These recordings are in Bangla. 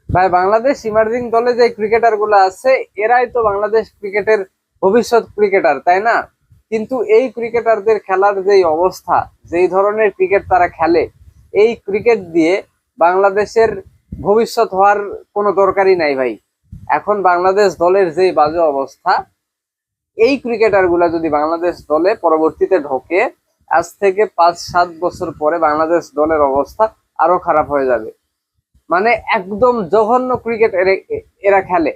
ভাই বাংলাদেশ ইমার্জিং দলে যে ক্রিকেটার গুলো আছে এরাই তো বাংলাদেশ ক্রিকেটের ভবিষ্যৎ ক্রিকেটার, তাই না? কিন্তু এই ক্রিকেটারদের খেলার যেই অবস্থা, যেই ধরনের ক্রিকেট তারা খেলে, এই ক্রিকেট দিয়ে বাংলাদেশের ভবিষ্যৎ হওয়ার কোনো দরকারই নাই ভাই। এখন বাংলাদেশ দলের যেই বাজে অবস্থা, এই ক্রিকেটার গুলা যদি বাংলাদেশ দলে পরবর্তীতে ঢোকে, আজ থেকে 5-7 বছর পরে বাংলাদেশ দলের অবস্থা আরো খারাপ হয়ে যাবে। মানে একদম জঘন্য ক্রিকেট এরা খেলে।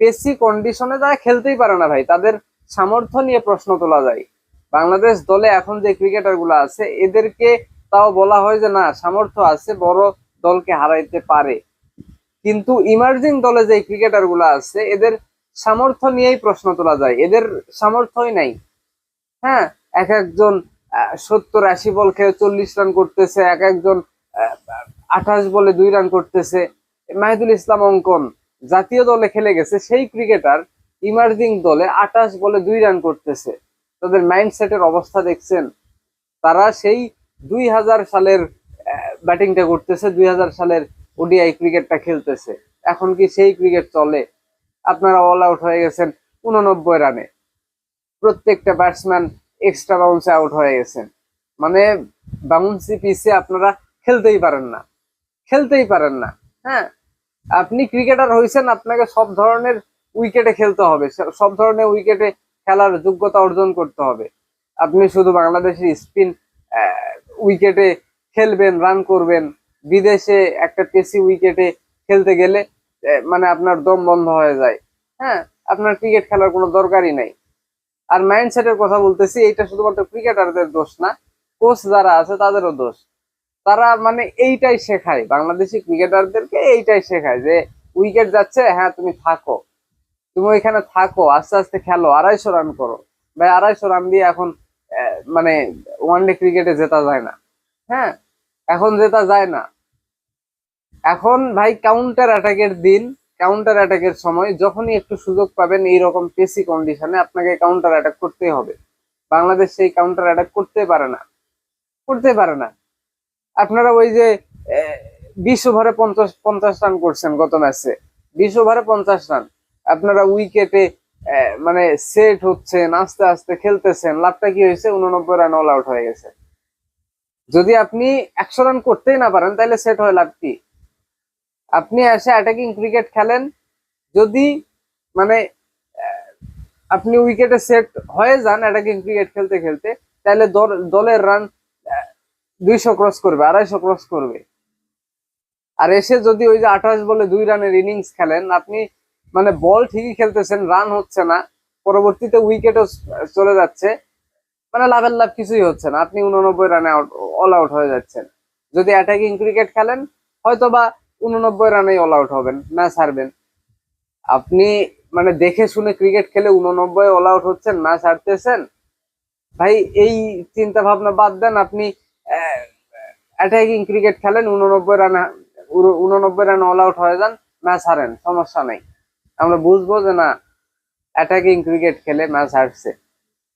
পেসি কন্ডিশনে তারা খেলতেই পারে না ভাই, তাদের সামর্থ্য নিয়ে প্রশ্ন তোলা যায়। বাংলাদেশ দলে এখন যে ক্রিকেটার গুলো আছে এদেরকে তাও বলা হয় যে না, সামর্থ্য আছে, বড় দলকে হারাইতে পারে। কিন্তু ইমার্জিং দলে যে ক্রিকেটার গুলো আছে এদের সামর্থ্য নিয়েই প্রশ্ন তোলা যায়, এদের সামর্থ্যই নাই। হ্যাঁ, এক একজন 70-80 বল খেয়ে 40 রান করতেছে, এক একজন 28 বলে 2 রান করতেছে। মাহিদুল ইসলাম অঙ্কন জাতীয় দলে খেলে গেছে, সেই ক্রিকেটার ইমার্জিং দলে 28 বলে 2 রান করতেছে। তাদের মাইন্ডসেটের অবস্থা দেখছেন? তারা সেই 2000 সালের ব্যাটিংটা করতেছে, 2000 সালের ওডিআই ক্রিকেটটা খেলতেছে। এখন কি সেই ক্রিকেট চলে? আপনারা অল আউট হয়ে গেছেন 89 রানে, প্রত্যেকটা ব্যাটসম্যান এক্সট্রা বাউন্সে আউট হয়ে গেছেন। মানে বাউন্সি পিচে আপনারা খেলতেই পারেন না, খেলতেই পারেন না। হ্যাঁ, আপনি ক্রিকেটার হয়েছেন, আপনাকে সব ধরনের উইকেটে খেলতে হবে, সব ধরনের উইকেটে খেলার যোগ্যতা অর্জন করতে হবে। আপনি শুধু বাংলাদেশের স্পিন উইকেটে খেলবেন, রান করবেন, বিদেশে একটা পেসি উইকেটে খেলতে গেলে মানে আপনার দম বন্ধ হয়ে যায়। হ্যাঁ, আপনার ক্রিকেট খেলার কোনো দরকারই নাই। আর মাইন্ডসেটের কথা বলতেছি, এটা শুধুমাত্র ক্রিকেটারদের দোষ না, কোচ যারা আছে তাদেরও দোষ। তারা মানে এইটাই শেখায় বাংলাদেশি ক্রিকেটারদেরকে, এইটাই শেখায় যে উইকেট যাচ্ছে, হ্যাঁ তুমি থাকো, তুমি ওইখানে থাকো, আস্তে আস্তে খেলো, 250 রান করো। ভাই 250 রান দিয়ে এখন মানে ওয়ানডে ক্রিকেটে জেতা যায় না। হ্যাঁ, এখন জেতা যায় না। এখন ভাই কাউন্টার অ্যাটাকের দিন, কাউন্টার অ্যাটাকের সময় যখনই একটু সুযোগ পাবেন এইরকম পেসি কন্ডিশনে আপনাকে কাউন্টার অ্যাটাক করতেই হবে। বাংলাদেশ সেই কাউন্টার অ্যাটাক করতে পারে না, করতে পারে না। আপনারা ওই যে 20 ওভারে 50 রান করছেন গত ম্যাচে, 20 ওভারে 50 রান। আপনারা উইকেটে মানে সেট হচ্ছেন, আস্তে আস্তে খেলতেছেন, লাভটা কি হয়েছে? 89 রান অল আউট হয়ে গেছে। যদি আপনি 100 রান করতেই না পারেন তাহলে সেট হয়ে লাভ কি? আপনি এসে অ্যাটাকিং ক্রিকেট খেলেন, যদি মানে আপনি উইকেটে সেট হয়ে যান অ্যাটাকিং ক্রিকেট খেলতে খেলতে, তাহলে দলের রান 200 ক্রস করবে, 250 ক্রস করবে। আর এসে যদি ওই যে 28 বলে 2 রানের ইনিংস খেলেন, আপনি মানে বল ঠিকই খেলতেছেন, রান হচ্ছে না, পরবর্তীতে উইকেটও চলে যাচ্ছে, মানে লাভের লাভ কিছুই হচ্ছে না, আপনি 89 রানে অল আউট হয়ে যাচ্ছেন। যদি অ্যাটাকিং ক্রিকেট খেলেন, হয়তো বা 89 রানেই অল আউট হবেন, ম্যাচ হারবেন। আপনি মানে দেখে শুনে ক্রিকেট খেলে 89 অল আউট হচ্ছেন, ম্যাচ হারতেছেন। ভাই এই চিন্তা ভাবনা বাদ দেন, আপনি অ্যাটাকিং ক্রিকেট খেলেন, 89 রানে অল আউট হয়ে যান, ম্যাচ হারেন, সমস্যা নেই। আমরা বুঝবো যে না, অ্যাটাকিং ক্রিকেট খেলে ম্যাচ হারছে।